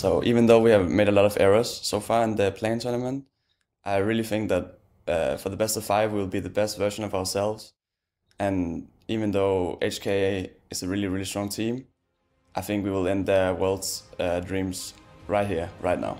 So even though we have made a lot of errors so far in the playing tournament, I really think that for the best of 5, we'll be the best version of ourselves. And even though HKA is a really, really strong team, I think we will end their world's dreams right here, right now.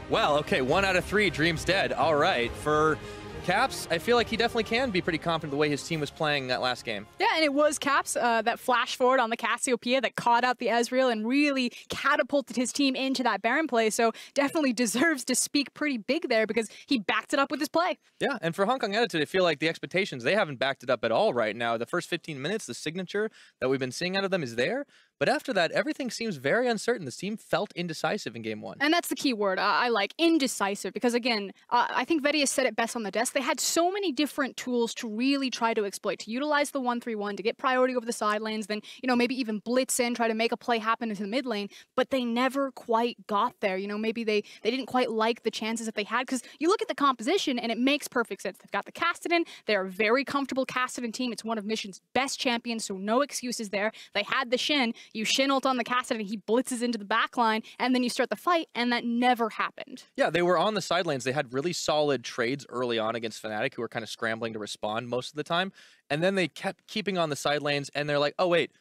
Well, okay, 1 out of 3, dreams dead. All right, for Caps, I feel like he definitely can be pretty confident the way his team was playing that last game. Yeah, and it was Caps that flash forward on the Cassiopeia that caught out the Ezreal and really catapulted his team into that Baron play. So definitely deserves to speak pretty big there because he backed it up with his play. Yeah, and for Hong Kong Attitude, I feel like the expectations, they haven't backed it up at all right now. The first 15 minutes, the signature that we've been seeing out of them is there. But after that, everything seems very uncertain. This team felt indecisive in game 1. And that's the key word. I like indecisive because, again, I think Vetty has said it best on the desk. They had so many different tools to really try to exploit, to utilize the 1-3-1, to get priority over the side lanes, then, you know, maybe even blitz in, try to make a play happen into the mid lane, but they never quite got there. You know, maybe they didn't quite like the chances that they had because you look at the composition and it makes perfect sense. They've got the Kassadin. They're a very comfortable Kassadin team. It's one of Mission's best champions, so no excuses there. They had the Shen. You Shen ult on the Kassadin, he blitzes into the back line, and then you start the fight, and that never happened. Yeah, they were on the side lanes. They had really solid trades early on against Fnatic, who were kind of scrambling to respond most of the time. And then they kept keeping on the side lanes, and they're like, oh, wait,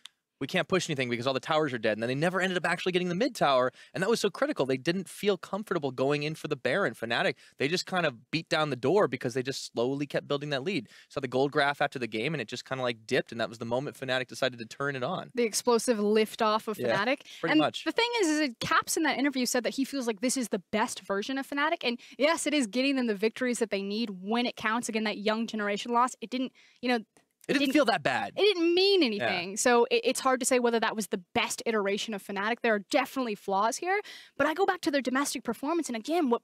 we can't push anything because all the towers are dead. And then they never ended up actually getting the mid tower, and that was so critical. They didn't feel comfortable going in for the Baron. Fnatic, they just kind of beat down the door because they just slowly kept building that lead. Saw the gold graph after the game, and it just kind of like dipped, and that was the moment Fnatic decided to turn it on. The explosive lift off of Fnatic. Pretty much. The thing is Caps in that interview said that he feels like this is the best version of Fnatic, and yes, it is getting them the victories that they need when it counts. Again, that young generation loss, it didn't, you know, it didn't feel that bad. It didn't mean anything. Yeah. So it's hard to say whether that was the best iteration of Fnatic. There are definitely flaws here. But I go back to their domestic performance. And again, what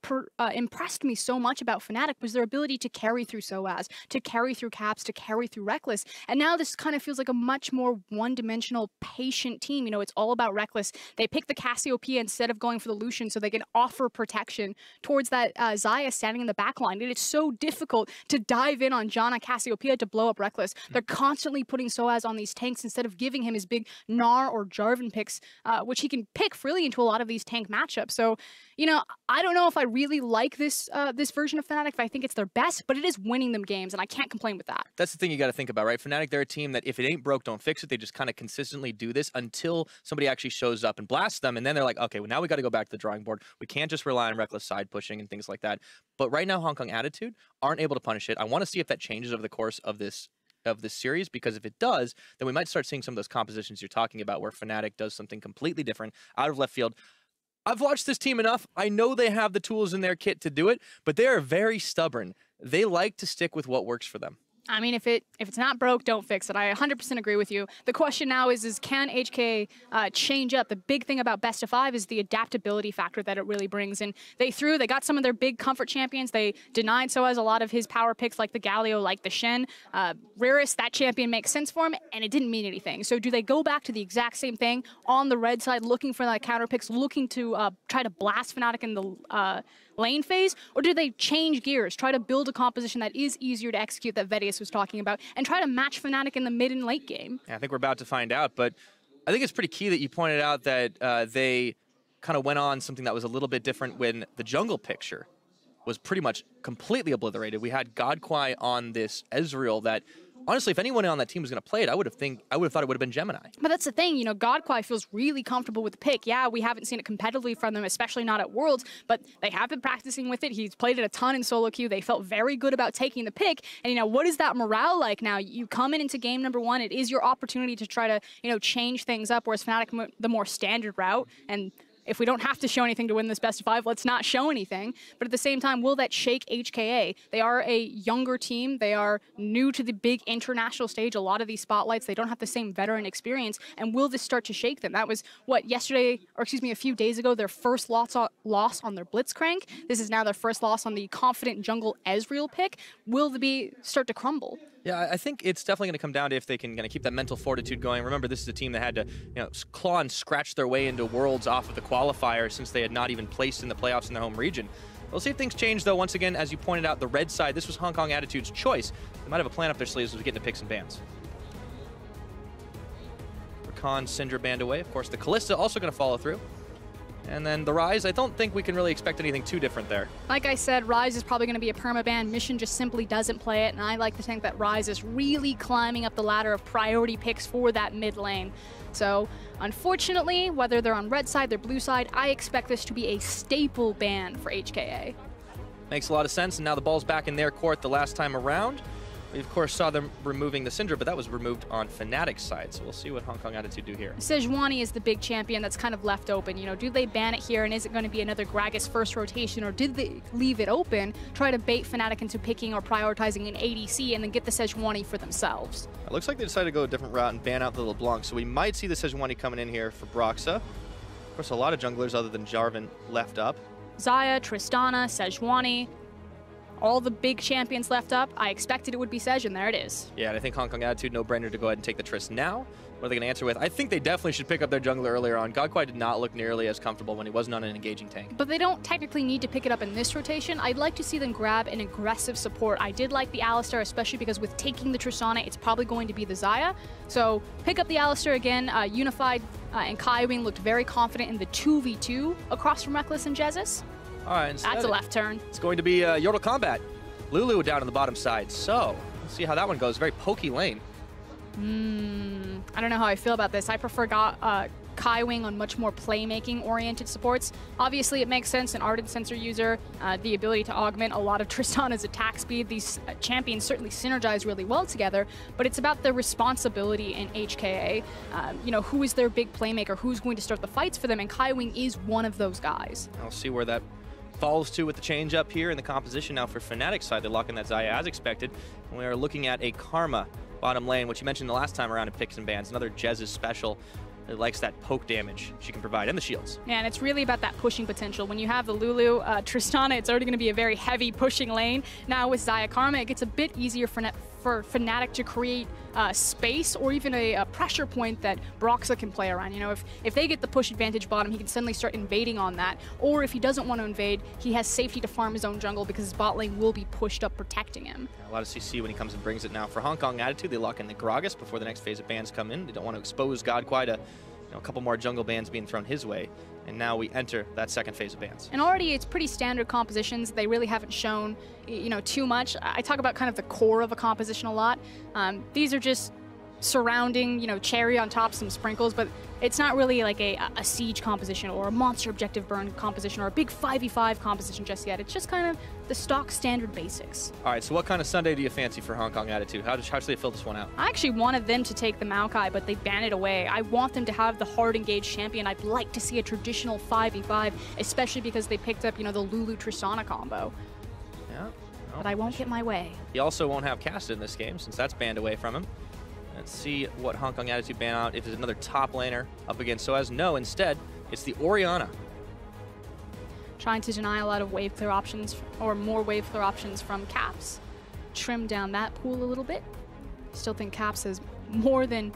impressed me so much about Fnatic was their ability to carry through sOAZ, to carry through Caps, to carry through Rekkles. And now this kind of feels like a much more one-dimensional, patient team. You know, it's all about Rekkles. They pick the Cassiopeia instead of going for the Lucian so they can offer protection towards that Xayah standing in the back line. And it's so difficult to dive in on Janna Cassiopeia to blow up Rekkles. They're constantly putting sOAZ on these tanks instead of giving him his big Gnar or Jarvan picks, which he can pick freely into a lot of these tank matchups. So, you know, I don't know if I really like this this version of Fnatic, if I think it's their best, but it is winning them games, and I can't complain with that. That's the thing you got to think about, right? Fnatic, they're a team that if it ain't broke, don't fix it. They just kind of consistently do this until somebody actually shows up and blasts them, and then they're like, okay, well, now we got to go back to the drawing board. We can't just rely on Rekkles side pushing and things like that. But right now, Hong Kong Attitude aren't able to punish it. I want to see if that changes over the course of this series, because if it does, then we might start seeing some of those compositions you're talking about where Fnatic does something completely different out of left field. I've watched this team enough. I know they have the tools in their kit to do it, but they are very stubborn. They like to stick with what works for them. I mean, if it's not broke, don't fix it. I 100% agree with you. The question now is can HKA change up? The big thing about best of 5 is the adaptability factor that it really brings. And they got some of their big comfort champions. They denied sOAZ a lot of his power picks, like the Galio, like the Shen. Riris, that champion makes sense for him, and it didn't mean anything. So do they go back to the exact same thing on the red side, looking for that counter picks, looking to try to blast Fnatic in the lane phase, or do they change gears, try to build a composition that is easier to execute that Vedius was talking about, and try to match Fnatic in the mid and late game? Yeah, I think we're about to find out, but I think it's pretty key that you pointed out that they kind of went on something that was a little bit different when the jungle picture was pretty much completely obliterated. We had Godkwai on this Ezreal that, honestly, if anyone on that team was going to play it, I would have thought it would have been Gemini. But that's the thing, you know, Godkwai feels really comfortable with the pick. Yeah, we haven't seen it competitively from them, especially not at Worlds, but they have been practicing with it. He's played it a ton in solo queue. They felt very good about taking the pick. And, you know, what is that morale like now? You come into game number 1, it is your opportunity to try to, you know, change things up, whereas Fnatic the more standard route, and if we don't have to show anything to win this best of 5, let's not show anything. But at the same time, will that shake HKA? They are a younger team. They are new to the big international stage. A lot of these spotlights, they don't have the same veteran experience. And will this start to shake them? That was, what, yesterday, or excuse me, a few days ago, their first loss on their Blitzcrank. This is now their first loss on the confident jungle Ezreal pick. Will the start to crumble? Yeah, I think it's definitely going to come down to if they can keep that mental fortitude going. Remember, this is a team that had to, you know, claw and scratch their way into Worlds off of the qualifier since they had not even placed in the playoffs in their home region. We'll see if things change, though. Once again, as you pointed out, the red side, this was Hong Kong Attitude's choice. They might have a plan up their sleeves as we get into picks and bans. Rakan, Syndra banned away. Of course, the Kalista also going to follow through. And then the Rise, I don't think we can really expect anything too different there. Like I said, Rise is probably going to be a permaban. Mission just simply doesn't play it, and I like to think that Rise is really climbing up the ladder of priority picks for that mid lane. So, unfortunately, whether they're on red side, they're blue side, I expect this to be a staple ban for HKA. Makes a lot of sense, and now the ball's back in their court the last time around. We, of course, saw them removing the Syndra, but that was removed on Fnatic's side, so we'll see what Hong Kong Attitude do here. Sejuani is the big champion that's kind of left open. You know, do they ban it here, and is it going to be another Gragas first rotation, or did they leave it open, try to bait Fnatic into picking or prioritizing an ADC, and then get the Sejuani for themselves? It looks like they decided to go a different route and ban out the LeBlanc, so we might see the Sejuani coming in here for Broxah. Of course, a lot of junglers other than Jarvan left up. Xayah, Tristana, Sejuani, all the big champions left up. I expected it would be Sej, and there it is. Yeah, and I think Hong Kong Attitude, no-brainer to go ahead and take the Trist now. What are they going to answer with? I think they definitely should pick up their jungler earlier on. Godkwai did not look nearly as comfortable when he wasn't on an engaging tank. But they don't technically need to pick it up in this rotation. I'd like to see them grab an aggressive support. I did like the Alistar, especially because with taking the Tristana, it's probably going to be the Xayah. So pick up the Alistar again. Unified and Kaiwing looked very confident in the 2v2 across from Rekkles and Jesiz. All right, that's a left turn. It's going to be Yordle Combat. Lulu down on the bottom side, so let's see how that one goes. Very pokey lane. I don't know how I feel about this. I prefer Kaiwing on much more playmaking-oriented supports. Obviously, it makes sense, an Ardent Sensor user, the ability to augment a lot of Tristana's attack speed. These champions certainly synergize really well together, but it's about the responsibility in HKA. You know, who is their big playmaker? Who's going to start the fights for them? And Kaiwing is one of those guys. I'll see where that falls to with the change up here in the composition now for Fnatic's side. They lock in that Xayah as expected. And we are looking at a Karma bottom lane, which you mentioned the last time around in picks and bans. Another Jesiz special that likes that poke damage she can provide, and the shields. Yeah, and it's really about that pushing potential. When you have the Lulu, Tristana, it's already going to be a very heavy pushing lane. Now with Xayah Karma, it gets a bit easier for Fnatic to create space or even a pressure point that Broxah can play around. You know, if they get the push advantage bottom, he can suddenly start invading on that. Or if he doesn't want to invade, he has safety to farm his own jungle because his bot lane will be pushed up protecting him. A lot of CC when he comes and brings it now. For Hong Kong Attitude, they lock in the Gragas before the next phase of bans come in. They don't want to expose Godkwai to a couple more jungle bans being thrown his way. And now we enter that second phase of bans. And already it's pretty standard compositions. They really haven't shown, you know, too much. I talk about kind of the core of a composition a lot. These are just surrounding, you know, cherry on top, some sprinkles, but it's not really like a siege composition or a monster objective burn composition or a big 5v5 composition just yet. It's just kind of the stock standard basics. All right, so what kind of Sunday do you fancy for Hong Kong Attitude? How should they fill this one out? I actually wanted them to take the Maokai, but they banned it away. I want them to have the hard engaged champion. I'd like to see a traditional 5v5, especially because they picked up, you know, the Lulu Tristana combo. Yeah. No, but I won't get my way. He also won't have Casta in this game since that's banned away from him. Let's see what Hong Kong Attitude ban out. If there's another top laner up against sOAZ, no, instead, it's the Orianna. Trying to deny a lot of wave clear options, or more wave clear options from Caps. Trim down that pool a little bit. Still think Caps has more than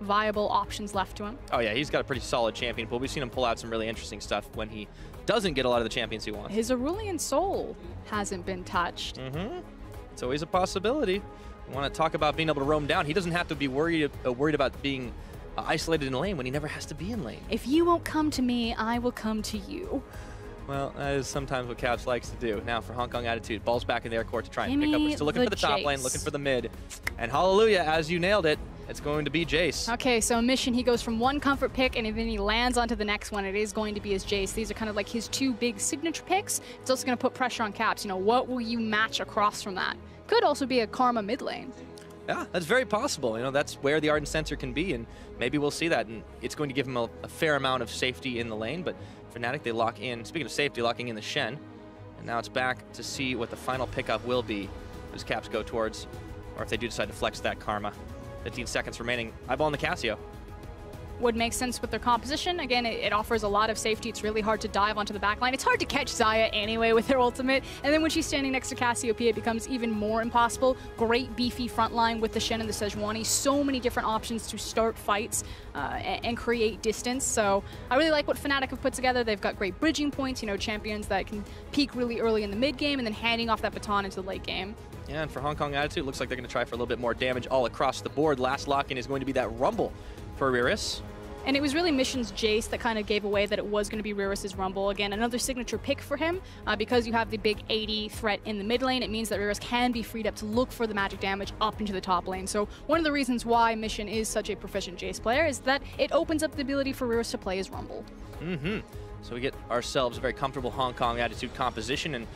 viable options left to him. Oh yeah, he's got a pretty solid champion pool. We've seen him pull out some really interesting stuff when he doesn't get a lot of the champions he wants. His Aurelian Soul hasn't been touched. It's always a possibility. We want to talk about being able to roam down. He doesn't have to be worried about being isolated in lane when he never has to be in lane. If you won't come to me, I will come to you. Well, that is sometimes what Caps likes to do. Now for Hong Kong Attitude, ball's back in their court to try and pick up. We're still looking for the top lane, looking for the mid. And hallelujah, as you nailed it, it's going to be Jayce. Okay, so Mission, he goes from one comfort pick and then he lands onto the next one. It is going to be his Jayce. These are kind of like his two big signature picks. It's also going to put pressure on Caps. You know, what will you match across from that? Could also be a Karma mid lane. Yeah, that's very possible. You know, that's where the Ardent Sensor can be, and maybe we'll see that. And it's going to give him a fair amount of safety in the lane, but Fnatic, they lock in, speaking of safety, locking in the Shen. And now it's back to see what the final pickup will be as Caps go towards, or if they do decide to flex that Karma. 15 seconds remaining. Eyeballing the Cassio. Would make sense with their composition. Again, it offers a lot of safety. It's really hard to dive onto the backline. It's hard to catch Xayah anyway with their ultimate. And then when she's standing next to Cassiopeia, it becomes even more impossible. Great beefy front line with the Shen and the Sejuani. So many different options to start fights and create distance. So I really like what Fnatic have put together. They've got great bridging points, you know, champions that can peak really early in the mid game and then handing off that baton into the late game. Yeah, and for Hong Kong Attitude, it looks like they're going to try for a little bit more damage all across the board. Last lock-in is going to be that Rumble for Riris. And it was really Mission's Jayce that kind of gave away that it was going to be Riris' Rumble. Again, another signature pick for him. Because you have the big 80 threat in the mid lane, it means that Riris can be freed up to look for the magic damage up into the top lane. So one of the reasons why Mission is such a proficient Jayce player is that it opens up the ability for Riris to play his Rumble. So we get ourselves a very comfortable Hong Kong attitude composition, and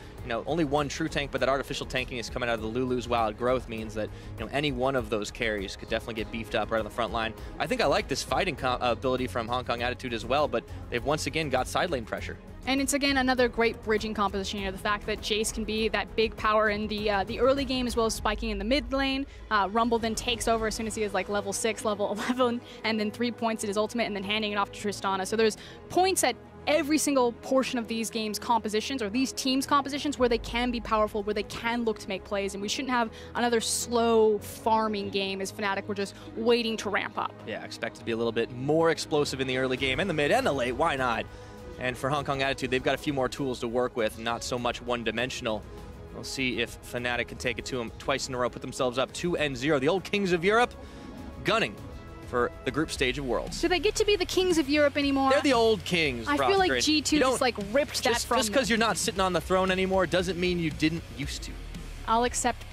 only one true tank, but that artificial tanking is coming out of the Lulu's wild growth means that any one of those carries could definitely get beefed up right on the front line. I think I like this fighting ability from Hong Kong attitude as well, but they've once again got side lane pressure. And it's, again, another great bridging composition. The fact that Jayce can be that big power in the early game as well as spiking in the mid lane. Rumble then takes over as soon as he is like level 6, level 11, and then 3 points at his ultimate and then handing it off to Tristana. So there's points at every single portion of these games' compositions, or these teams' compositions, where they can be powerful, where they can look to make plays, and we shouldn't have another slow farming game as Fnatic were just waiting to ramp up. Yeah, expect to be a little bit more explosive in the early game, and the mid, and the late, why not? And for Hong Kong attitude, they've got a few more tools to work with, not so much one-dimensional. We'll see if Fnatic can take it to them twice in a row, put themselves up 2-0. The old kings of Europe gunning for the group stage of Worlds. Do they get to be the kings of Europe anymore? They're the old kings, I feel like G2 just like ripped that from them. Just because you're not sitting on the throne anymore doesn't mean you didn't used to. I'll accept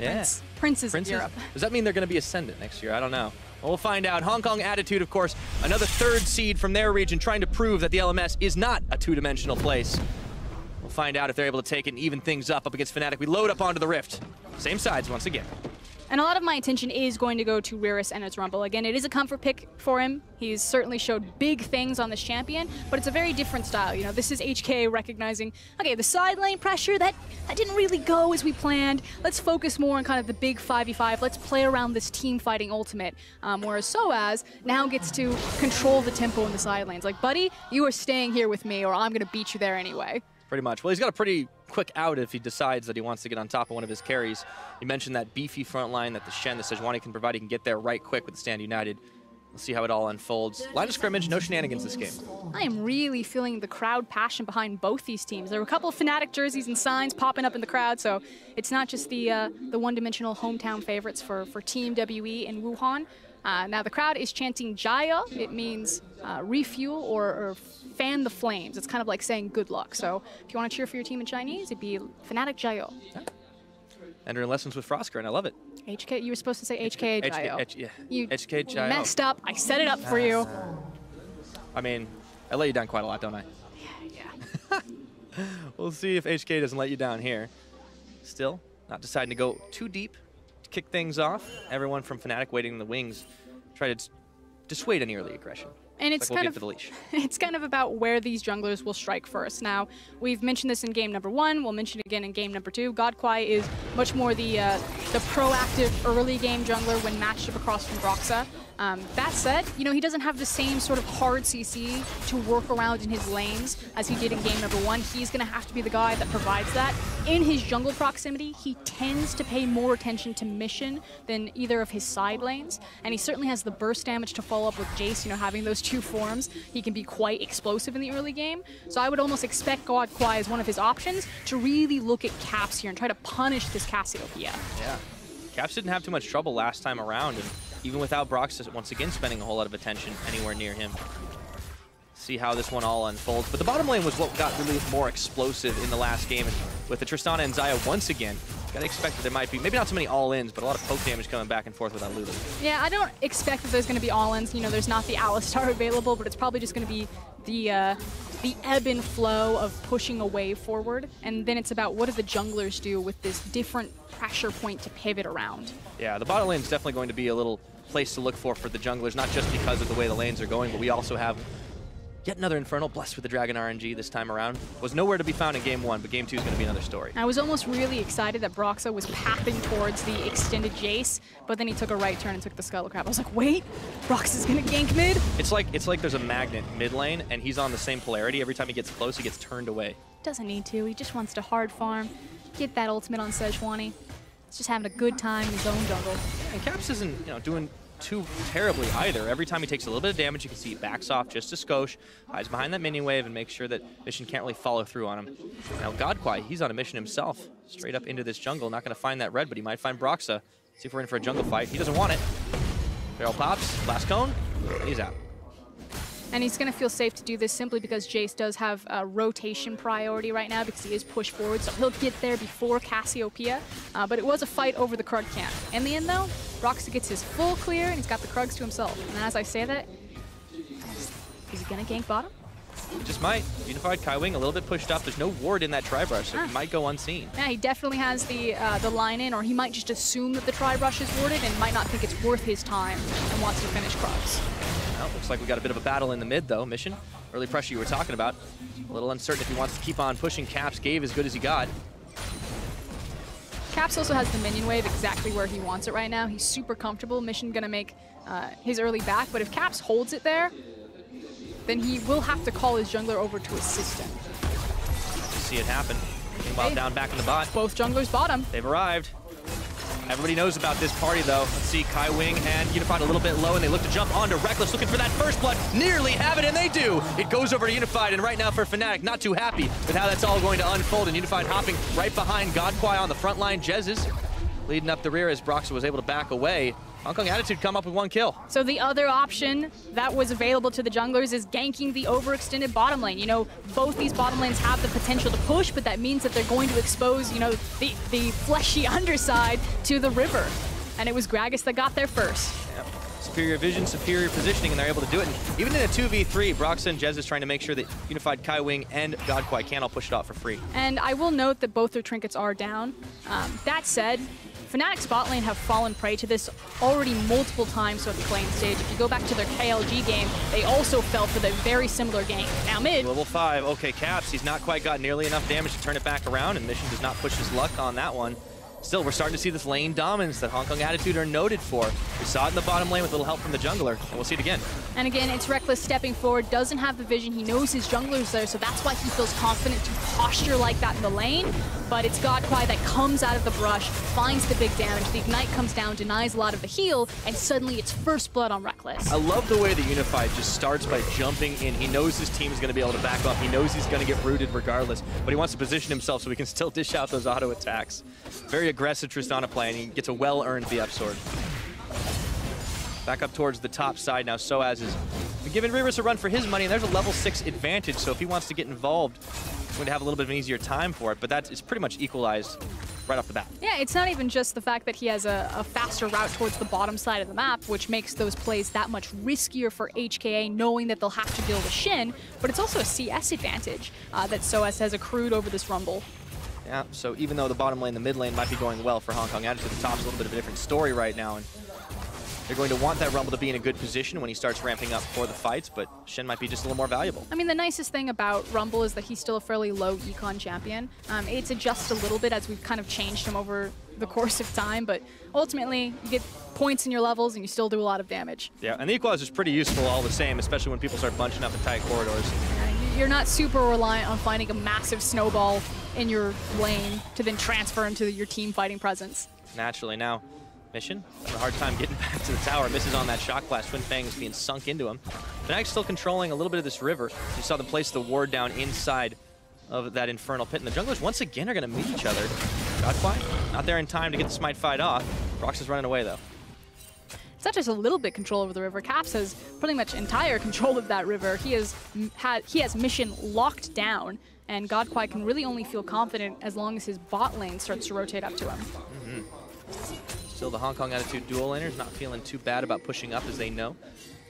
princes of Europe. Does that mean they're going to be Ascendant next year? I don't know. Well, we'll find out. Hong Kong attitude, of course, another third seed from their region, trying to prove that the LMS is not a two-dimensional place. We'll find out if they're able to take it and even things up against Fnatic. We load up onto the Rift. Same sides once again. And a lot of my attention is going to go to Riris and his Rumble. Again, it is a comfort pick for him. He's certainly showed big things on this champion, but it's a very different style. This is HKA recognizing, okay, the side lane pressure, that didn't really go as we planned. Let's focus more on kind of the big 5v5. Let's play around this team fighting ultimate. Whereas sOAZ now gets to control the tempo in the side lanes. Like, buddy, you are staying here with me or I'm going to beat you there anyway. Pretty much. Well, he's got a pretty quick out if he decides that he wants to get on top of one of his carries. You mentioned that beefy front line that the Shen, the Sejuani can provide. He can get there right quick with the Stand United. We'll see how it all unfolds. Line of scrimmage, no shenanigans this game. I am really feeling the crowd passion behind both these teams. There were a couple of Fnatic jerseys and signs popping up in the crowd, so it's not just the one-dimensional hometown favorites for Team WE in Wuhan. Now the crowd is chanting Xayah. It means refuel or fan the flames. It's kind of like saying good luck. So if you want to cheer for your team in Chinese, it'd be Fnatic Xayah. Yeah. Entering lessons with Frosker, and I love it. HK, you were supposed to say HKA Xayah. Yeah. You HKA Xayah. messed up. I set it up for you. I mean, I let you down quite a lot, don't I? Yeah. We'll see if HK doesn't let you down here. Still, not deciding to go too deep to kick things off. Everyone from Fnatic waiting in the wings, try to dissuade any early aggression. And it's like kind of it's kind of about where these junglers will strike first. Now, we've mentioned this in game number 1. We'll mention it again in game number 2. Godkwai is much more the proactive early game jungler when matched up across from Broxah. That said, he doesn't have the same sort of hard CC to work around in his lanes as he did in game number 1. He's going to have to be the guy that provides that. In his jungle proximity, he tends to pay more attention to mission than either of his side lanes, and he certainly has the burst damage to follow up with Jayce, having those two forms. He can be quite explosive in the early game, so I would almost expect Godkwai as one of his options to really look at Caps here and try to punish this Cassiopeia. Yeah, Caps didn't have too much trouble last time around, and even without Broxah once again spending a whole lot of attention anywhere near him. See how this one all unfolds. But the bottom lane was what got really more explosive in the last game. And with the Tristana and Xayah once again, gotta expect that there might be, maybe not so many all-ins, but a lot of poke damage coming back and forth without Lulu. Yeah, I don't expect that there's gonna be all-ins. There's not the Alistar available, but it's probably just gonna be the ebb and flow of pushing a wave forward. And then it's about what do the junglers do with this different pressure point to pivot around. Yeah, the bottom lane is definitely going to be a little place to look for the junglers, not just because of the way the lanes are going, but we also have yet another Infernal blessed with the Dragon RNG this time around. Was nowhere to be found in game 1, but game 2 is going to be another story. I was almost really excited that Broxah was pathing towards the extended Jayce, but then he took a right turn and took the Skull Crab. I was like, wait, Broxah's going to gank mid? It's like there's a magnet mid lane, and he's on the same polarity. Every time he gets close, he gets turned away. Doesn't need to. He just wants to hard farm, get that ultimate on Sejuani. He's just having a good time in his own jungle. And Caps isn't, doing too terribly either. Every time he takes a little bit of damage, you can see he backs off just a skosh, hides behind that minion wave, and makes sure that Mission can't really follow through on him. Now Godkwai, he's on a mission himself, straight up into this jungle. Not going to find that red, but he might find Broxah. See if we're in for a jungle fight. He doesn't want it. Barrel pops, last cone, he's out. And he's going to feel safe to do this simply because Jayce does have a rotation priority right now because he is pushed forward, so he'll get there before Cassiopeia. But it was a fight over the Krug camp. In the end, though, Broxah gets his full clear, and he's got the Krugs to himself. And as I say that, is he going to gank bottom? He just might. Unified Kaiwing a little bit pushed up. There's no ward in that tri-brush, so he might go unseen. Yeah, he definitely has the line in, or he might just assume that the tri-brush is warded and might not think it's worth his time and wants to finish Krugs. Well, looks like we got a bit of a battle in the mid, though. Mission, early pressure you were talking about. A little uncertain if he wants to keep on pushing. Caps gave as good as he got. Caps also has the minion wave exactly where he wants it right now. He's super comfortable. Mission gonna make his early back, but if Caps holds it there, then he will have to call his jungler over to assist him. See it happen. Meanwhile, down back in the bot. Both junglers bottom. They've arrived. Everybody knows about this party, though. Let's see, Kaiwing and Unified a little bit low, and they look to jump onto Rekkles, looking for that first blood. Nearly have it, and they do. It goes over to Unified, and right now for Fnatic, not too happy with how that's all going to unfold, and Unified hopping right behind Godkwai on the front line. Jesiz leading up the rear as Broxah was able to back away. Hong Kong Attitude come up with 1 kill. So the other option that was available to the junglers is ganking the overextended bottom lane. You know, both these bottom lanes have the potential to push, but that means that they're going to expose, you know, the fleshy underside to the river. And it was Gragas that got there first. Yep. Superior vision, superior positioning, and they're able to do it. And even in a 2v3, Broxah and Jesiz trying to make sure that Unified Kaiwing and Godkwai can't all push it off for free. And I will note that both their trinkets are down. That said, Fnatic's bot lane have fallen prey to this already multiple times throughout the playing stage. If you go back to their KLG game, they also fell for the very similar game. Now mid. Level 5, okay, Caps, he's not quite got nearly enough damage to turn it back around, and Mission does not push his luck on that one. Still, we're starting to see this lane dominance that Hong Kong Attitude are noted for. We saw it in the bottom lane with a little help from the jungler, and we'll see it again. And again, it's Rekkles stepping forward, doesn't have the vision. He knows his jungler's there, so that's why he feels confident to posture like that in the lane. But it's Godkwai that comes out of the brush, finds the big damage. The Ignite comes down, denies a lot of the heal, and suddenly it's first blood on Rekkles. I love the way the Unified just starts by jumping in. He knows his team is going to be able to back up. He knows he's going to get rooted regardless, but he wants to position himself so he can still dish out those auto attacks. Very aggressive Tristana play, and he gets a well-earned BF sword. Back up towards the top side now. sOAZ is giving Riris a run for his money, and there's a level 6 advantage, so if he wants to get involved, he's going to have a little bit of an easier time for it, but that is pretty much equalized right off the bat. Yeah, it's not even just the fact that he has a faster route towards the bottom side of the map, which makes those plays that much riskier for HKA, knowing that they'll have to deal with Shen, but it's also a CS advantage that sOAZ has accrued over this Rumble. Yeah, so even though the bottom lane, the mid lane might be going well for Hong Kong Attitude, the top's a little bit of a different story right now, and they're going to want that Rumble to be in a good position when he starts ramping up for the fights, but Shen might be just a little more valuable. I mean, the nicest thing about Rumble is that he's still a fairly low econ champion. It's adjusted a little bit as we've kind of changed him over the course of time, but ultimately you get points in your levels and you still do a lot of damage. Yeah, and the equalizer is pretty useful all the same, especially when people start bunching up in tight corridors. You're not super reliant on finding a massive snowball in your lane to then transfer into your team fighting presence. Naturally. Now, Mission having a hard time getting back to the tower. Misses on that shock blast. Twin Fangs being sunk into him. Fnatic's still controlling a little bit of this river. You saw them place the ward down inside of that infernal pit, and the junglers once again are going to meet each other. Godkwai not there in time to get the smite fight off. Broxah's running away though. It's not just a little bit control over the river. Caps has pretty much entire control of that river. He has Mission locked down, and Godkwai can really only feel confident as long as his bot lane starts to rotate up to him. Still the Hong Kong Attitude dual laners not feeling too bad about pushing up as they know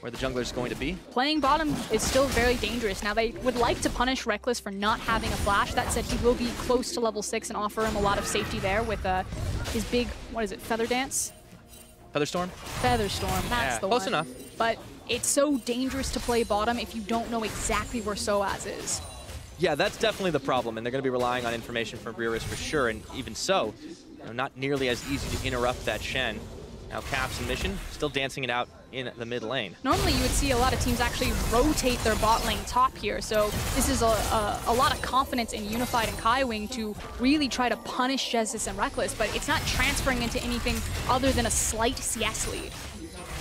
where the jungler is going to be. Playing bottom is still very dangerous. Now, they would like to punish Rekkles for not having a flash. That said, he will be close to level 6 and offer him a lot of safety there with his big, what is it, Feather Dance? Featherstorm? Featherstorm, that's the one. Close enough. But it's so dangerous to play bottom if you don't know exactly where sOAZ is. Yeah, that's definitely the problem, and they're going to be relying on information from Riris for sure, and even so, you know, not nearly as easy to interrupt that Shen. Now Caps and Mission still dancing it out in the mid lane. Normally you would see a lot of teams actually rotate their bot lane top here, so this is a lot of confidence in Unified and Kaiwing to really try to punish Jesiz and Rekkles, but it's not transferring into anything other than a slight CS lead.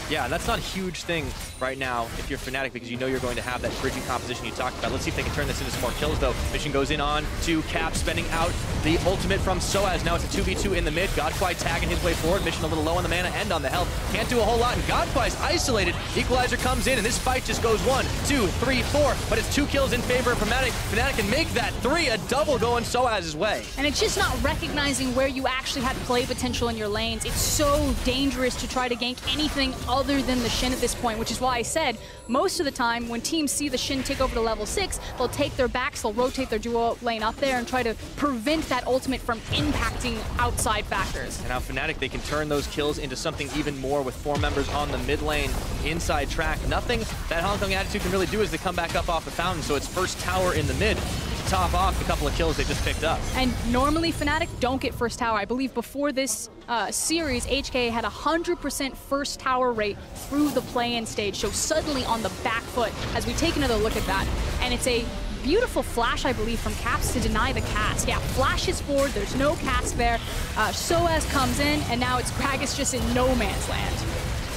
Yeah, and that's not a huge thing right now if you're Fnatic, because you know you're going to have that bridging composition you talked about. Let's see if they can turn this into some more kills, though. Mission goes in on to Cap, spending out the ultimate from sOAZ. Now it's a 2v2 in the mid. Godkwai tagging his way forward. Mission a little low on the mana and on the health. Can't do a whole lot, and Godkwai's isolated. Equalizer comes in, and this fight just goes 1, 2, 3, 4, but it's 2 kills in favor of Fnatic. Fnatic can make that 3, a double going sOAZ's way. And it's just not recognizing where you actually had play potential in your lanes. It's so dangerous to try to gank anything other than the Shen at this point, which is why I said most of the time when teams see the Shen take over to level 6, they'll take their backs, they'll rotate their duo lane up there and try to prevent that ultimate from impacting outside factors. And now Fnatic, they can turn those kills into something even more with 4 members on the mid lane, inside track. Nothing that Hong Kong Attitude can really do is they come back up off the fountain, so it's first tower in the mid to top off the couple of kills they just picked up. And normally Fnatic don't get first tower. I believe before this series, HKA had 100% first tower rate through the play-in stage, so suddenly on the back foot as we take another look at that. And it's a beautiful flash, I believe, from Caps to deny the cast. Yeah, flashes forward, there's no cast there. sOAZ comes in, and now it's Gragas just in no man's land.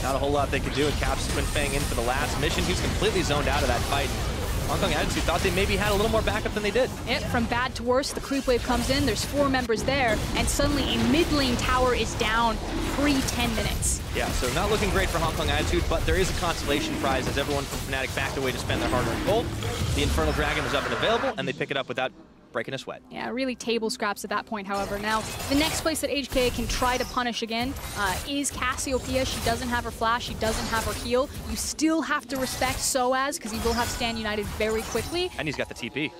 Not a whole lot they could do, and Caps Twin Fang in for the last mission. He was completely zoned out of that fight. Hong Kong Attitude thought they maybe had a little more backup than they did. Yep, from bad to worse, the creep wave comes in, there's 4 members there, and suddenly a mid lane tower is down pre-10 minutes. Yeah, so not looking great for Hong Kong Attitude, but there is a consolation prize as everyone from Fnatic backed away to spend their hard-earned gold. The Infernal Dragon is up and available, and they pick it up without breaking a sweat. Yeah, really table scraps at that point, however. Now, the next place that HKA can try to punish again is Cassiopeia. She doesn't have her flash, she doesn't have her heal. You still have to respect sOAZ, because he will have Stand United very quickly. And he's got the TP.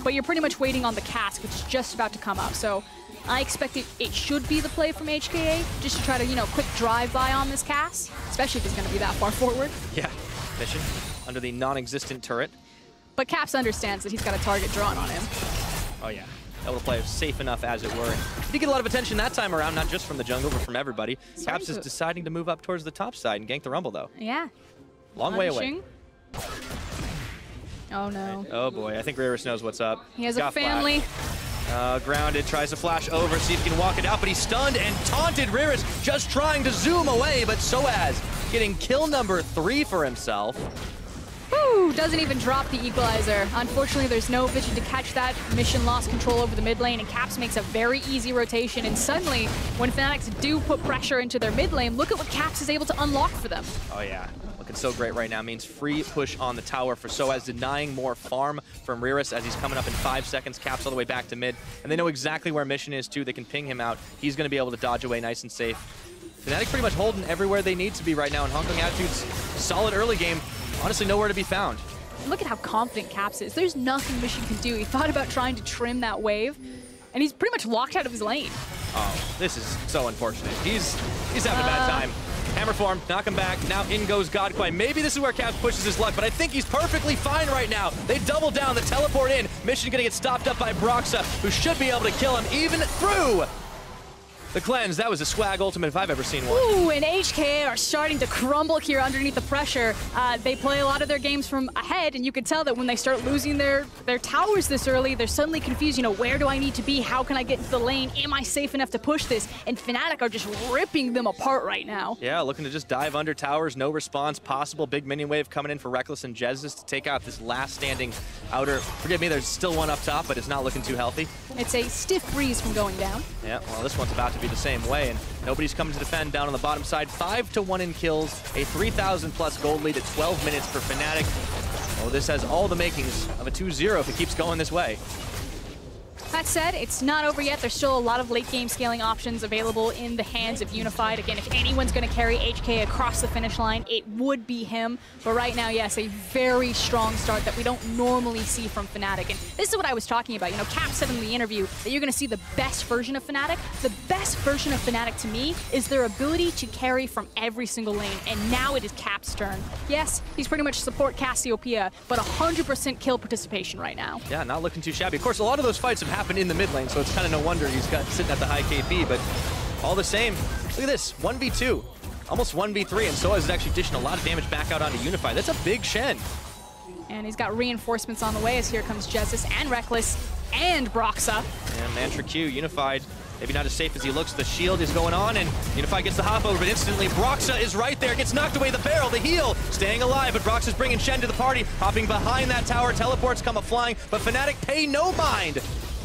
But you're pretty much waiting on the cast, which is just about to come up. So I expect it should be the play from HKA, just to try to, you know, quick drive-by on this cast, especially if it's going to be that far forward. Yeah, mission under the non-existent turret. But Caps understands that he's got a target drawn on him. Oh yeah, able to play safe enough as it were. He did get a lot of attention that time around, not just from the jungle, but from everybody. Caps is deciding to move up towards the top side and gank the Rumble though. Yeah. Long way away. Oh no. Oh boy, I think Riris knows what's up. He has a family. Grounded, tries to flash over, see if he can walk it out, but he's stunned and taunted. Riris just trying to zoom away, but sOAZ getting kill number 3 for himself. Woo! Doesn't even drop the equalizer. Unfortunately, there's no vision to catch that. Mission lost control over the mid lane, and Caps makes a very easy rotation. And suddenly, when Fnatic do put pressure into their mid lane, look at what Caps is able to unlock for them. Oh yeah, looking so great right now. Means free push on the tower for sOAZ, denying more farm from Riris as he's coming up in 5 seconds. Caps all the way back to mid, and they know exactly where Mission is too. They can ping him out. He's going to be able to dodge away nice and safe. Fnatic pretty much holding everywhere they need to be right now, and Hong Kong Attitude's solid early game. Honestly, nowhere to be found. Look at how confident Caps is. There's nothing Mission can do. He thought about trying to trim that wave, and he's pretty much locked out of his lane. Oh, this is so unfortunate. He's having a bad time. Hammer form, knock him back. Now in goes Godkwai. Maybe this is where Caps pushes his luck, but I think he's perfectly fine right now. They double down, the teleport in. Mission gonna get stopped up by Broxah, who should be able to kill him even through the cleanse. That was a swag ultimate if I've ever seen one. Ooh, and HKA are starting to crumble here underneath the pressure. They play a lot of their games from ahead, and you can tell that when they start losing their towers this early, they're suddenly confused. You know, where do I need to be? How can I get into the lane? Am I safe enough to push this? And Fnatic are just ripping them apart right now. Yeah, looking to just dive under towers. No response possible. Big minion wave coming in for Rekkles and Jesiz to take out this last standing outer. Forgive me, there's still one up top, but it's not looking too healthy. It's a stiff breeze from going down. Yeah, well, this one's about to be the same way, and nobody's coming to defend down on the bottom side. 5-1 in kills, a 3,000 plus gold lead at 12 minutes for Fnatic. Oh, this has all the makings of a 2-0 if it keeps going this way. That said, it's not over yet. There's still a lot of late game scaling options available in the hands of Unified. Again, if anyone's going to carry HK across the finish line, it would be him. But right now, yes, a very strong start that we don't normally see from Fnatic. And this is what I was talking about. You know, Cap said in the interview that you're going to see the best version of Fnatic. The best version of Fnatic to me is their ability to carry from every single lane. And now it is Cap's turn. Yes, he's pretty much support Cassiopeia, but 100% kill participation right now. Yeah, not looking too shabby. Of course, a lot of those fights have happened in the mid lane, so it's kind of no wonder he's got sitting at the high KP, but all the same, look at this, 1v2, almost 1v3, and sOAZ is actually dishing a lot of damage back out onto Unified. That's a big Shen. And he's got reinforcements on the way, as here comes Jesiz and Rekkles and Broxah. And Mantra Q, Unified, maybe not as safe as he looks. The shield is going on, and Unified gets the hop over, but instantly Broxah is right there, gets knocked away the barrel, the heal, staying alive, but Broxah's bringing Shen to the party, hopping behind that tower, teleports come a flying, but Fnatic pay no mind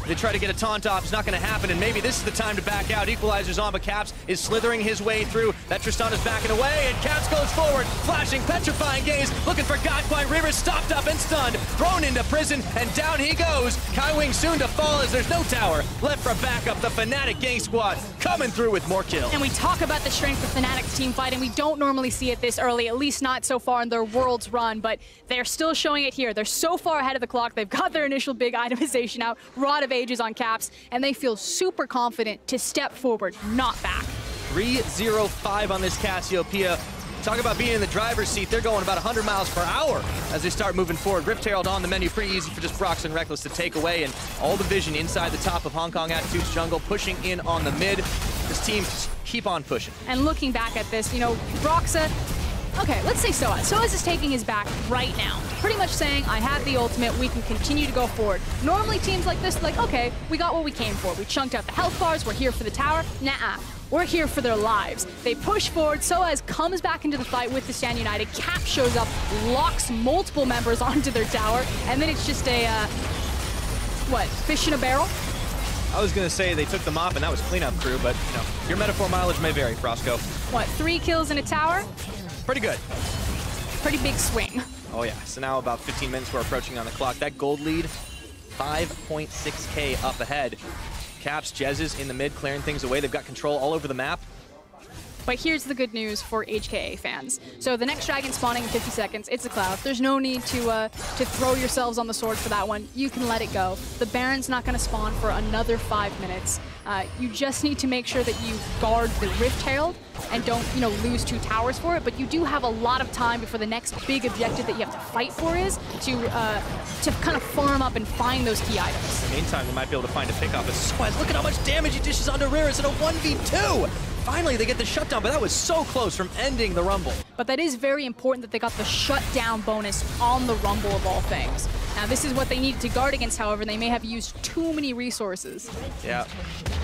They try to get a taunt off. It's not going to happen, and maybe this is the time to back out. Equalizer's on, but Caps is slithering his way through. That Tristana's backing away, and Caps goes forward. Flashing, petrifying gaze, looking for Godkwai. Riris stopped up and stunned. Thrown into prison, and down he goes. Kaiwing soon to fall as there's no tower left for backup. The Fnatic gang squad coming through with more kills. And we talk about the strength of Fnatic's team fight, and we don't normally see it this early, at least not so far in their Worlds run, but they're still showing it here. They're so far ahead of the clock. They've got their initial big itemization out, Rod of Ages on Caps, and they feel super confident to step forward, not back. 3-0-5 on this Cassiopeia. Talk about being in the driver's seat. They're going about 100 miles per hour as they start moving forward. Rift Herald on the menu, pretty easy for just Broxah and Rekkles to take away, and all the vision inside the top of Hong Kong Attitude's jungle, pushing in on the mid. This team just keep on pushing. And looking back at this, you know, Broxah, okay, let's say sOAZ. sOAZ is taking his back right now, pretty much saying, I have the ultimate, we can continue to go forward. Normally teams like this, like, okay, we got what we came for. We chunked out the health bars, we're here for the tower. Nah-uh. We're here for their lives. They push forward, sOAZ comes back into the fight with the Stand United. Cap shows up, locks multiple members onto their tower, and then it's just a, what, fish in a barrel? I was going to say they took them off and that was cleanup crew, but you know, your metaphor mileage may vary, Frosco. What, 3 kills in a tower? Pretty good. Pretty big swing. Oh yeah, so now about 15 minutes we're approaching on the clock. That gold lead, 5.6K up ahead. Caps, Jesiz in the mid, clearing things away. They've got control all over the map. But here's the good news for HKA fans. So the next dragon spawning in 50 seconds, it's a Cloud. There's no need to throw yourselves on the sword for that one. You can let it go. The Baron's not going to spawn for another 5 minutes. You just need to make sure that you guard the Rift Herald and don't, you know, lose 2 towers for it. But you do have a lot of time before the next big objective that you have to fight for is to kind of farm up and find those key items. In the meantime, they might be able to find a pickoff as sOAZ. Look at how much damage he dishes onto Riris in a 1v2. Finally, they get the shutdown, but that was so close from ending the Rumble. But that is very important that they got the shutdown bonus on the Rumble of all things. Now, this is what they needed to guard against, however. They may have used too many resources. Yeah.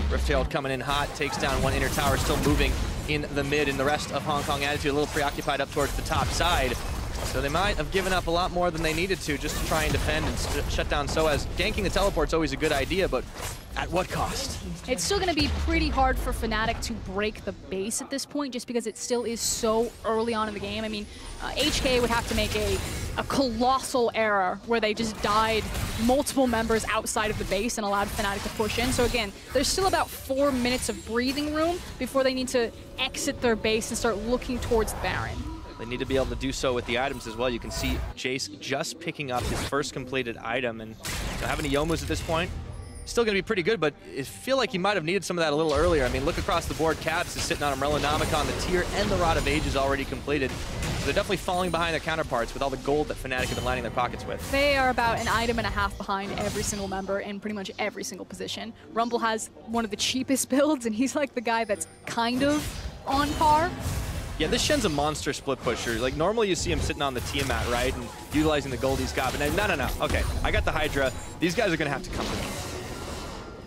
Rift Herald coming in hot, takes down one inner tower, still moving in the mid, and the rest of Hong Kong Attitude a little preoccupied up towards the top side. So they might have given up a lot more than they needed to just to try and defend and shut down sOAZ. Ganking the teleport's always a good idea, but at what cost? It's still going to be pretty hard for Fnatic to break the base at this point, just because it still is so early on in the game. I mean, HKA would have to make a colossal error where they just died multiple members outside of the base and allowed Fnatic to push in. So again, there's still about 4 minutes of breathing room before they need to exit their base and start looking towards the Baron. They need to be able to do so with the items as well. You can see Jayce just picking up his first completed item, and so having Yomus at this point, still going to be pretty good, but I feel like he might have needed some of that a little earlier. I mean, look across the board. Caps is sitting on Umbrella Nomicon, the tier, and the Rod of Ages already completed. So they're definitely falling behind their counterparts with all the gold that Fnatic have been lining their pockets with. They are about an item and a half behind every single member in pretty much every single position. Rumble has one of the cheapest builds, and he's like the guy that's kind of on par. Yeah, this Shen's a monster split pusher. Like, normally you see him sitting on the Tiamat, right, and utilizing the gold he's got, but no. Okay, I got the Hydra. These guys are going to have to come to me.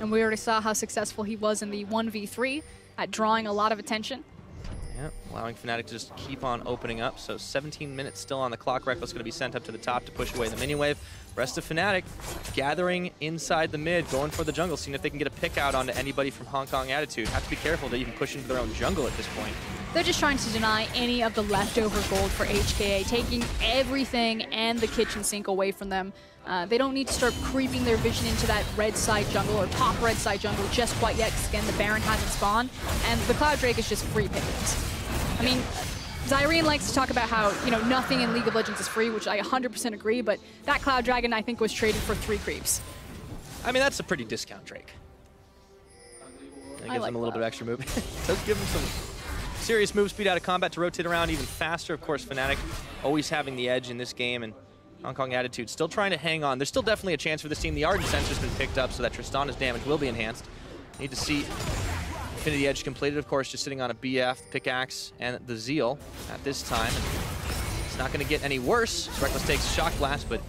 And we already saw how successful he was in the 1v3 at drawing a lot of attention. Yeah, allowing Fnatic to just keep on opening up. So 17 minutes still on the clock. Rekkles going to be sent up to the top to push away the minion wave. Rest of Fnatic gathering inside the mid, going for the jungle, seeing if they can get a pick out onto anybody from Hong Kong Attitude. Have to be careful to even push into their own jungle at this point. They're just trying to deny any of the leftover gold for HKA, taking everything and the kitchen sink away from them. They don't need to start creeping their vision into that red side jungle or top red side jungle just quite yet, because again, the Baron hasn't spawned, and the Cloud Drake is just free pickings. I mean, Zyrene likes to talk about how, you know, nothing in League of Legends is free, which I 100% agree, but that Cloud Dragon, I think, was traded for 3 creeps. I mean, that's a pretty discount Drake. It gives him a little bit of extra move. Does give him some serious move speed out of combat to rotate around even faster. Of course, Fnatic always having the edge in this game, and Hong Kong Attitude still trying to hang on. There's still definitely a chance for this team. The Ardent Sensor's been picked up so that Tristana's damage will be enhanced. Need to see Infinity Edge completed, of course, just sitting on a BF, the Pickaxe, and the Zeal at this time. It's not going to get any worse. Rekkles takes a Shock Blast, but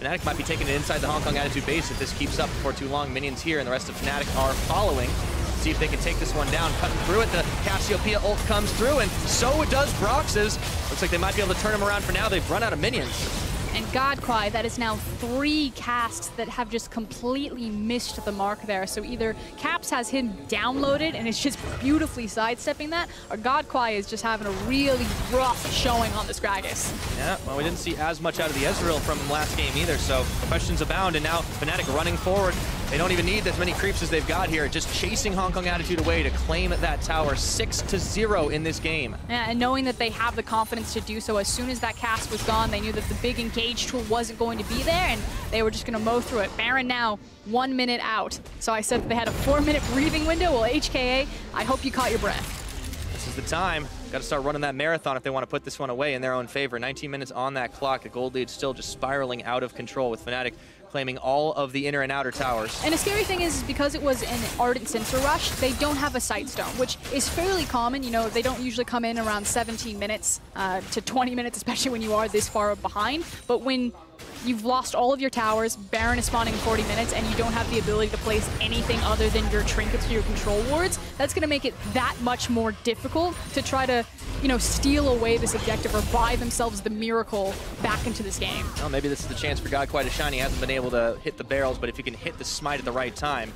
Fnatic might be taking it inside the Hong Kong Attitude base if this keeps up for too long. Minions here, and the rest of Fnatic are following. See if they can take this one down. Cutting through it, the Cassiopeia ult comes through, and so does Broxah's. Looks like they might be able to turn him around for now. They've run out of minions. And Godkwai, that is now 3 casts that have just completely missed the mark there. So either Caps has him downloaded and is just beautifully sidestepping that, or Godkwai is just having a really rough showing on this Gragas. Yeah, well, we didn't see as much out of the Ezreal from him last game either, so questions abound, and now Fnatic running forward. They don't even need as many creeps as they've got here, just chasing Hong Kong Attitude away to claim that tower 6-0 in this game. Yeah, and knowing that they have the confidence to do so, as soon as that cast was gone, they knew that the big engage tool wasn't going to be there, and they were just going to mow through it. Baron now 1 minute out. So I said that they had a 4-minute breathing window. Well, HKA, I hope you caught your breath. This is the time. Got to start running that marathon if they want to put this one away in their own favor. 19 minutes on that clock. The gold lead still just spiraling out of control with Fnatic claiming all of the inner and outer towers. And the scary thing is because it was an Ardent Sensor Rush, they don't have a Sightstone, which is fairly common. You know, they don't usually come in around 17 minutes to 20 minutes, especially when you are this far behind. But when you've lost all of your towers, Baron is spawning in 40 minutes, and you don't have the ability to place anything other than your trinkets or your control wards, that's going to make it that much more difficult to try to, you know, steal away this objective or buy themselves the miracle back into this game. Well, maybe this is the chance for Godkwai to shine. He hasn't been able to hit the barrels, but if you can hit the smite at the right time,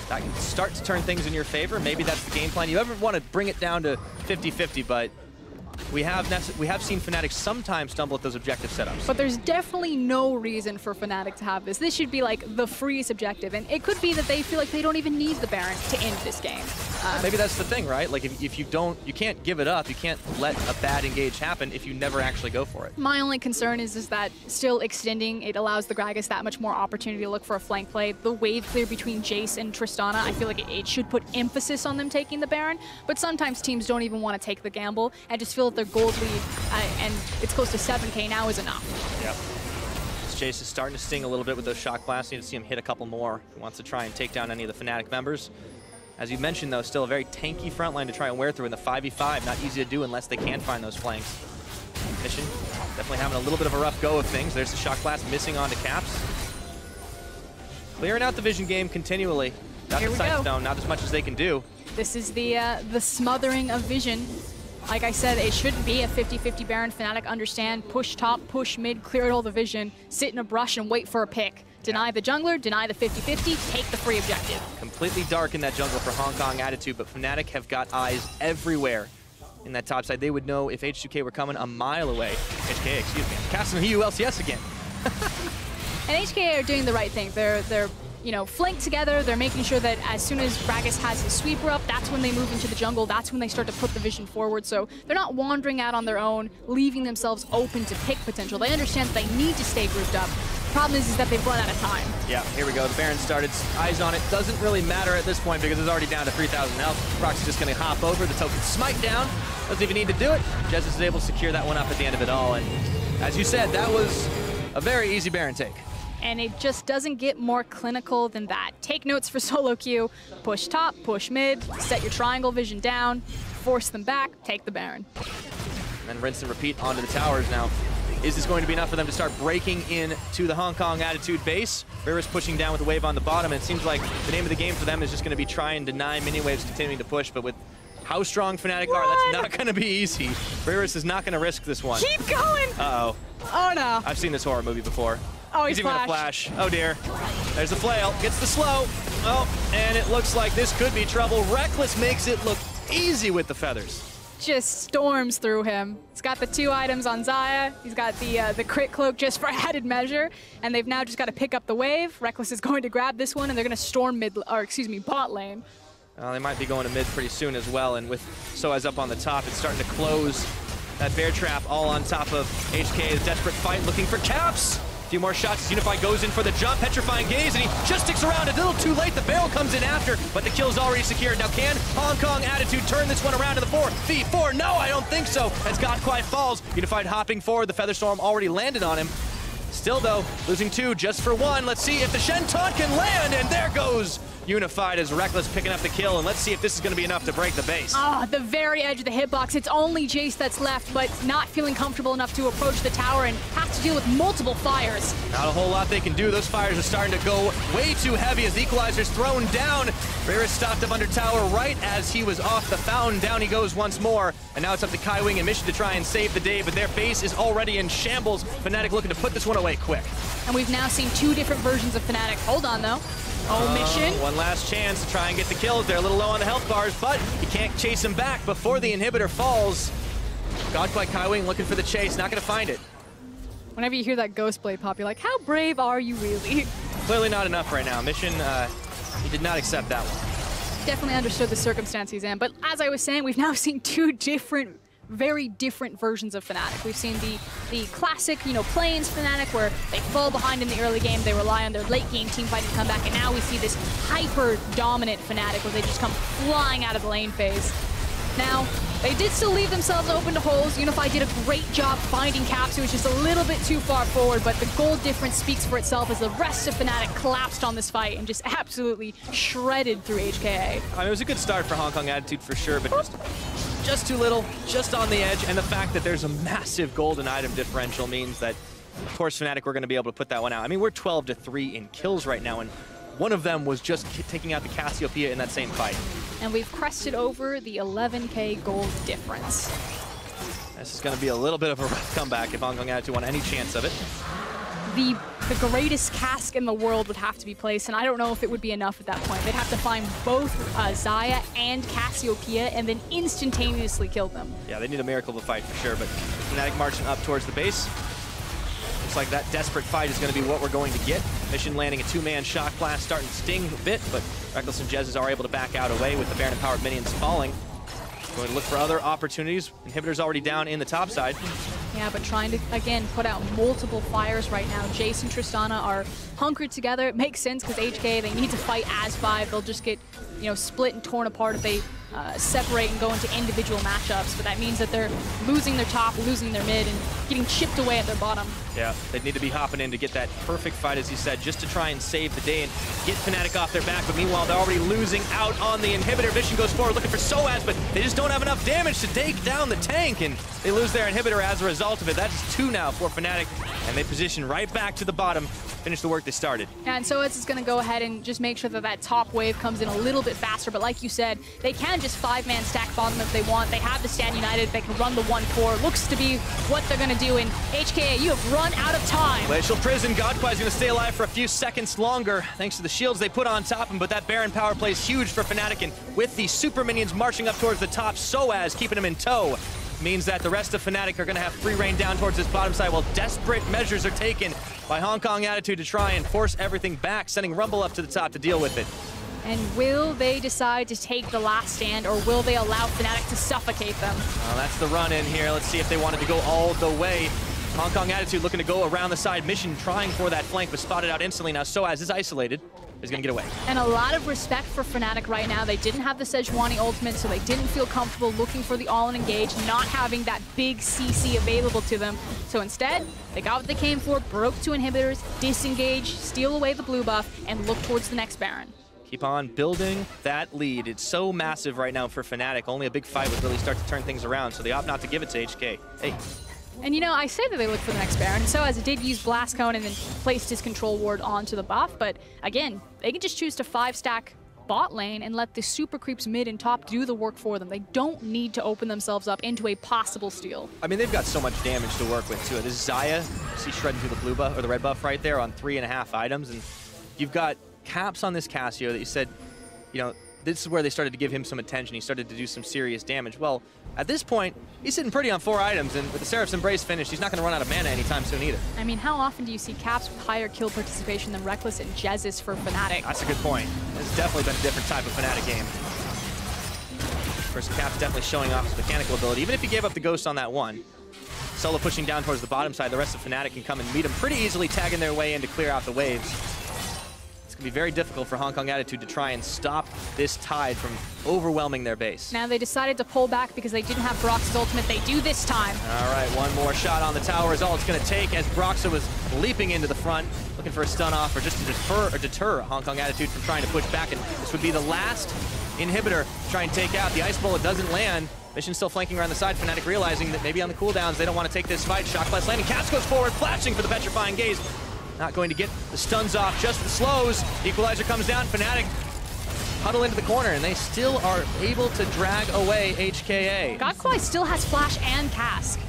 that can start to turn things in your favor. Maybe that's the game plan. You ever want to bring it down to 50-50, but we have seen Fnatic sometimes stumble at those objective setups. But there's definitely no reason for Fnatic to have this. This should be like the freest objective, and it could be that they feel like they don't even need the Baron to end this game. Maybe that's the thing, right? Like if you don't, you can't give it up. You can't let a bad engage happen if you never actually go for it. My only concern is that still extending, it allows the Gragas that much more opportunity to look for a flank play. The wave clear between Jayce and Tristana, I feel like it should put emphasis on them taking the Baron, but sometimes teams don't even want to take the gamble and just feel that their gold lead, and it's close to 7K now, is enough. Yep. Jayce is starting to sting a little bit with those shock blasts. Need to see him hit a couple more. He wants to try and take down any of the Fnatic members. As you mentioned, though, still a very tanky front line to try and wear through in the 5v5. Not easy to do unless they can find those flanks. Mission definitely having a little bit of a rough go of things. There's the shock blast missing onto Caps. Clearing out the vision game continually. Got the Sightstone, not as much as they can do. This is the smothering of vision. Like I said, it shouldn't be a 50-50 Baron. Fnatic understand, push top, push mid, clear all the vision, sit in a brush and wait for a pick. Deny the jungler, deny the 50-50, take the free objective. Completely dark in that jungle for Hong Kong Attitude, but Fnatic have got eyes everywhere in that top side. They would know if H2K were coming a mile away. HKA, excuse me. Casting EU LCS again. And HKA are doing the right thing. They're you know, flanked together. They're making sure that as soon as Gragas has his sweeper up, that's when they move into the jungle. That's when they start to put the vision forward. So they're not wandering out on their own, leaving themselves open to pick potential. They understand that they need to stay grouped up. The problem is that they've run out of time. Yeah, here we go. The Baron started. Eyes on it. Doesn't really matter at this point because it's already down to 3,000 health. Broxah's just going to hop over. The token smite down. Doesn't even need to do it. Jesiz is able to secure that one up at the end of it all. And as you said, that was a very easy Baron take. And it just doesn't get more clinical than that. Take notes for solo queue. Push top, push mid, set your triangle vision down, force them back, take the Baron. And then rinse and repeat onto the towers now. Is this going to be enough for them to start breaking into the Hong Kong Attitude base? Riris pushing down with the wave on the bottom, and it seems like the name of the game for them is just going to be try and deny mini waves continuing to push, but with how strong Fnatic are, that's not going to be easy. Riris is not going to risk this one. Keep going! Uh-oh. Oh no. I've seen this horror movie before. Oh, he's even gonna flash. Oh dear. There's the flail. Gets the slow. Oh, and it looks like this could be trouble. Rekkles makes it look easy with the feathers. Just storms through him. He's got the 2 items on Xayah. He's got the crit cloak just for added measure, and they've now just got to pick up the wave. Rekkles is going to grab this one, and they're going to storm bot lane. They might be going to mid pretty soon as well, and with sOAZ up on the top, it's starting to close that bear trap all on top of HKA's desperate fight, looking for Caps. A few more shots as Unify goes in for the jump, petrifying gaze, and he just sticks around a little too late. The barrel comes in after, but the kill's already secured. Now can Hong Kong Attitude turn this one around to the 4v4? No, I don't think so, as Godkwai falls. Unified hopping forward, the Featherstorm already landed on him. Still though, losing 2 just for 1. Let's see if the Shen taunt can land, and there goes unified as Rekkles picking up the kill, and let's see if this is going to be enough to break the base. Ah, the very edge of the hitbox. It's only Jayce that's left, but not feeling comfortable enough to approach the tower and have to deal with multiple fires. Not a whole lot they can do. Those fires are starting to go way too heavy as the equalizer's thrown down. Riris stopped up under tower right as he was off the fountain. Down he goes once more, and now it's up to Kaiwing and Mission to try and save the day, but their base is already in shambles. Fnatic looking to put this one away quick. And we've now seen two different versions of Fnatic. Hold on, though. Oh, Mission. One last chance to try and get the kills. They're a little low on the health bars, but you can't chase him back before the inhibitor falls. Godkwai Kaiwing looking for the chase, not going to find it. Whenever you hear that Ghost Blade pop, you're like, how brave are you really? Clearly not enough right now. Mission, he did not accept that one. Definitely understood the circumstance he's in, but as I was saying, we've now seen two different, very different versions of Fnatic. We've seen the classic, plains Fnatic where they fall behind in the early game, they rely on their late game team fight to come back, and now we see this hyper dominant Fnatic where they just come flying out of the lane phase. Now, they did still leave themselves open to holes. Unify did a great job finding Caps. It was just a little bit too far forward, but the gold difference speaks for itself as the rest of Fnatic collapsed on this fight and just absolutely shredded through HKA. I mean, it was a good start for Hong Kong Attitude for sure, but just too little, just on the edge, and the fact that there's a massive golden item differential means that, of course, Fnatic were going to be able to put that one out. I mean, we're 12-3 in kills right now, and one of them was just taking out the Cassiopeia in that same fight. And we've crested over the 11K gold difference. This is going to be a little bit of a rough comeback if Hong Kong Attitude want any chance of it. The greatest cask in the world would have to be placed, and I don't know if it would be enough at that point. They'd have to find both Xayah and Cassiopeia and then instantaneously kill them. Yeah, they need a miracle of a fight for sure, but Fnatic marching up towards the base. Looks like that desperate fight is going to be what we're going to get. Mission landing a two-man shock blast, starting to sting a bit, but Rekkles and Jesiz are able to back out away with the Baron-empowered minions falling. Going to look for other opportunities. Inhibitor's already down in the top side. Yeah, but trying to, again, put out multiple fires right now. Jayce and Tristana are hunkered together. It makes sense because HKA, they need to fight as five. They'll just get, split and torn apart if they separate and go into individual matchups. But that means that they're losing their top, losing their mid, and getting chipped away at their bottom. Yeah, they need to be hopping in to get that perfect fight, as you said, just to try and save the day and get Fnatic off their back. But meanwhile, they're already losing out on the inhibitor. Mission goes forward looking for sOAZ, but they just don't have enough damage to take down the tank, and they lose their inhibitor as a result of it. That's 2 now for Fnatic, and they position right back to the bottom, finish the work they started. And sOAZ is going to go ahead and just make sure that that top wave comes in a little bit faster, but like you said, they can just 5-man stack bottom if they want. They have the stand united, they can run the 1-4. Looks to be what they're going to do, and HKA, you have run out of time. Glacial Prison, Godkwai is going to stay alive for a few seconds longer, thanks to the shields they put on top of him, but that Baron power play is huge for Fnatic, and with the super minions marching up towards the top, sOAZ keeping him in tow, means that the rest of Fnatic are going to have free reign down towards this bottom side while desperate measures are taken by Hong Kong Attitude to try and force everything back, sending Rumble up to the top to deal with it. And will they decide to take the last stand, or will they allow Fnatic to suffocate them? Well, that's the run in here. Let's see if they wanted to go all the way. Hong Kong Attitude looking to go around the side. Mission trying for that flank, but spotted out instantly. Now sOAZ is isolated. Is going to get away. And a lot of respect for Fnatic right now. They didn't have the Sejuani ultimate, so they didn't feel comfortable looking for the all-in engage, not having that big CC available to them. So instead, they got what they came for, broke 2 inhibitors, disengage, steal away the blue buff, and look towards the next Baron. Keep on building that lead. It's so massive right now for Fnatic. Only a big fight would really start to turn things around, so they opt not to give it to HK. Hey. And I say that they look for the next Baron, so as it did use Blast Cone and then placed his control ward onto the buff, but again, they can just choose to 5-stack bot lane and let the super creeps mid and top do the work for them. They don't need to open themselves up into a possible steal. I mean, they've got so much damage to work with too. This is Xayah, see shredding through the blue buff or the red buff right there on 3.5 items, and you've got caps on this Cassio that you said, this is where they started to give him some attention. He started to do some serious damage. Well, at this point, he's sitting pretty on 4 items, and with the Seraph's Embrace finished, he's not going to run out of mana anytime soon either. I mean, how often do you see Caps with higher kill participation than Rekkles and Jesiz for Fnatic? That's a good point. It's definitely been a different type of Fnatic game. First, Cap's definitely showing off his mechanical ability. Even if he gave up the Ghost on that one, solo pushing down towards the bottom side, the rest of Fnatic can come and meet him pretty easily, tagging their way in to clear out the waves. going to be very difficult for Hong Kong Attitude to try and stop this tide from overwhelming their base. Now they decided to pull back because they didn't have Broxah's ultimate. They do this time. All right, one more shot on the tower is all it's going to take as Broxah was leaping into the front, looking for a stun off or just to deter Hong Kong Attitude from trying to push back. And this would be the last inhibitor to try and take out. The Ice Bullet doesn't land. Mission still flanking around the side. Fnatic realizing that maybe on the cooldowns they don't want to take this fight. Shock blast landing. Cass goes forward, flashing for the Petrifying Gaze. Not going to get the stuns off, just the slows. Equalizer comes down. Fnatic huddle into the corner, and they still are able to drag away HKA. Godkwai still has flash and cask.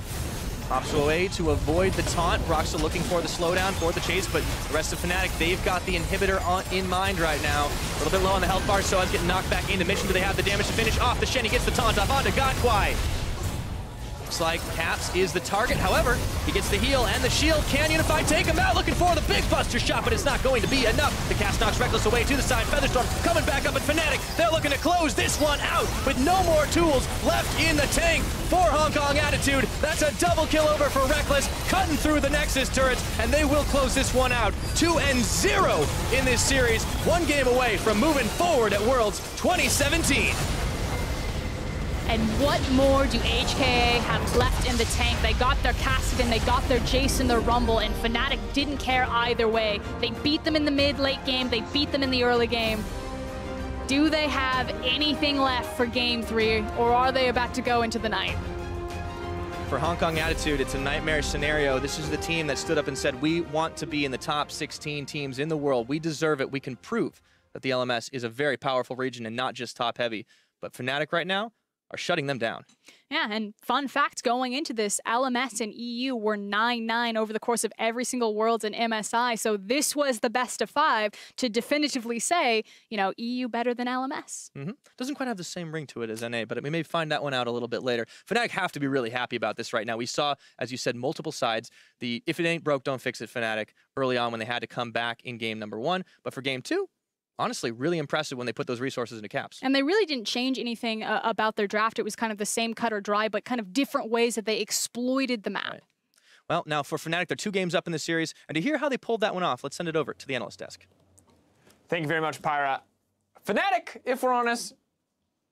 Pops away to avoid the taunt. Broxah looking for the slowdown for the chase, but the rest of Fnatic, they've got the inhibitor in mind right now. A little bit low on the health bar, sOAZ getting knocked back into Mission. Do they have the damage to finish off the Shen? He gets the taunt off onto Godkwai. Looks like Caps is the target. However, he gets the heal and the shield. Can Unify take him out? Looking for the big buster shot, but it's not going to be enough. The cast knocks Rekkles away to the side. Featherstorm coming back up at Fnatic. They're looking to close this one out with no more tools left in the tank for Hong Kong Attitude. That's a double kill over for Rekkles, cutting through the Nexus turrets, and they will close this one out. 2-0 in this series. One game away from moving forward at Worlds 2017. And what more do HKA have left in the tank? They got their Cassiopeia, they got their Jayce in their Rumble, and Fnatic didn't care either way. They beat them in the mid-late game, they beat them in the early game. Do they have anything left for Game 3, or are they about to go into the night? For Hong Kong Attitude, it's a nightmare scenario. This is the team that stood up and said, we want to be in the top 16 teams in the world. We deserve it. We can prove that the LMS is a very powerful region and not just top-heavy. But Fnatic right now are shutting them down. Yeah, and fun fact going into this, LMS and EU were 9-9 over the course of every single Worlds and MSI, so this was the best of 5 to definitively say, you know, EU better than LMS. Doesn't quite have the same ring to it as NA, but we may find that one out a little bit later. Fnatic have to be really happy about this right now. We saw, as you said, multiple sides. The if it ain't broke, don't fix it Fnatic early on when they had to come back in game number 1, but for game 2, honestly, really impressive when they put those resources into Caps. And they really didn't change anything about their draft. It was kind of the same cut or dry, but kind of different ways that they exploited the map. Right. Well, now for Fnatic, they're 2 games up in the series. And to hear how they pulled that one off, let's send it over to the analyst desk. Thank you very much, Pyra. Fnatic, if we're honest,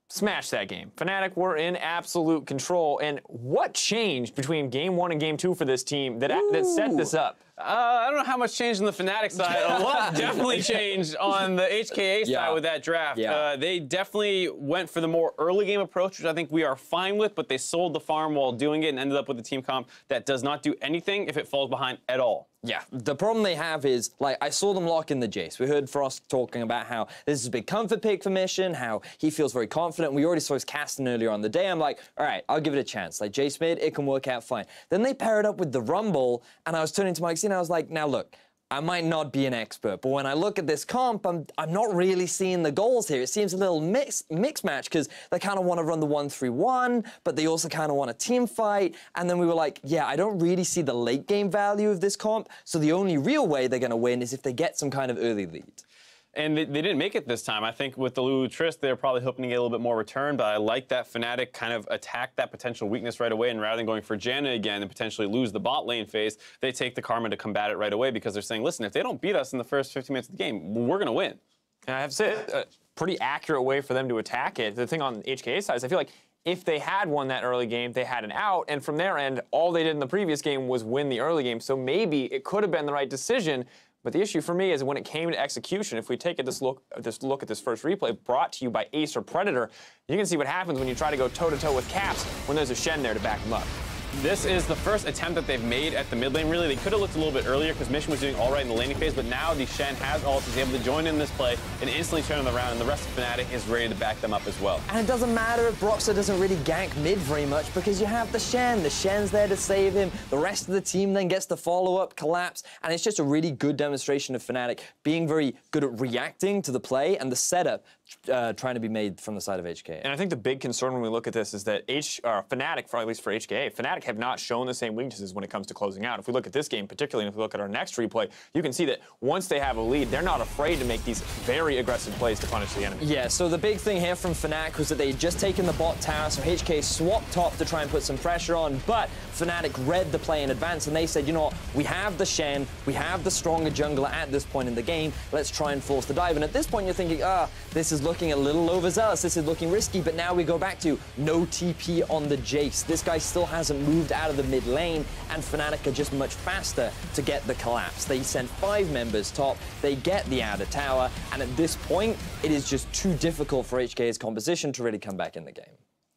smashed that game. Fnatic were in absolute control. And what changed between game 1 and game 2 for this team that set this up? I don't know how much changed on the Fnatic side. A lot definitely changed on the HKA side with that draft. They definitely went for the more early game approach, which I think we are fine with, but they sold the farm while doing it and ended up with a team comp that does not do anything if it falls behind at all. Yeah, the problem they have is, like, I saw them lock in the Jayce. We heard Frost talking about how this is a big comfort pick for Mission, how he feels very confident. We already saw his casting earlier on the day. I'm like, all right, I'll give it a chance. Like, Jayce mid, it can work out fine. Then they pair it up with the Rumble, and I was turning to Mike C and I was like, now look, I might not be an expert, but when I look at this comp, I'm not really seeing the goals here. It seems a little mix match because they kind of want to run the 1-3-1, but they also kind of want a team fight. And then we were like, yeah, I don't really see the late game value of this comp. So the only real way they're going to win is if they get some kind of early lead. And they didn't make it this time. I think with the Lulu Trist, they're probably hoping to get a little bit more return, but I like that Fnatic kind of attacked that potential weakness right away, and rather than going for Janna again and potentially lose the bot lane phase, they take the Karma to combat it right away because they're saying, listen, if they don't beat us in the first 15 minutes of the game, we're going to win. And I have to say, a pretty accurate way for them to attack it. The thing on HKA side is I feel like if they had won that early game, they had an out, and from their end, all they did in the previous game was win the early game, so maybe it could have been the right decision. But the issue for me is when it came to execution, if we take this look at this first replay brought to you by Ace or Predator, you can see what happens when you try to go toe-to-toe with Caps when there's a Shen there to back them up. This is the first attempt that they've made at the mid lane, really. They could have looked a little bit earlier because Mission was doing all right in the laning phase, but now the Shen has ult, is able to join in this play and instantly turn them around, and the rest of Fnatic is ready to back them up as well. And it doesn't matter if Broxah doesn't really gank mid very much because you have the Shen. The Shen's there to save him. The rest of the team then gets the follow-up, collapse, and it's just a really good demonstration of Fnatic being very good at reacting to the play and the setup trying to be made from the side of HKA. And I think the big concern when we look at this is that Fnatic, at least for HKA, Fnatic have not shown the same weaknesses when it comes to closing out. If we look at this game particularly, and if we look at our next replay, you can see that once they have a lead, they're not afraid to make these very aggressive plays to punish the enemy. Yeah, so the big thing here from Fnatic was that they had just taken the bot tower, so HKA swapped top to try and put some pressure on, but Fnatic read the play in advance, and they said, you know what, we have the Shen, we have the stronger jungler at this point in the game, let's try and force the dive. And at this point, you're thinking, this is looking a little overzealous, this is looking risky, but now we go back to no TP on the Jayce. This guy still hasn't moved out of the mid lane, and Fnatic are just much faster to get the collapse. They send 5 members top, they get the outer tower, and at this point, it is just too difficult for HKA's composition to really come back in the game.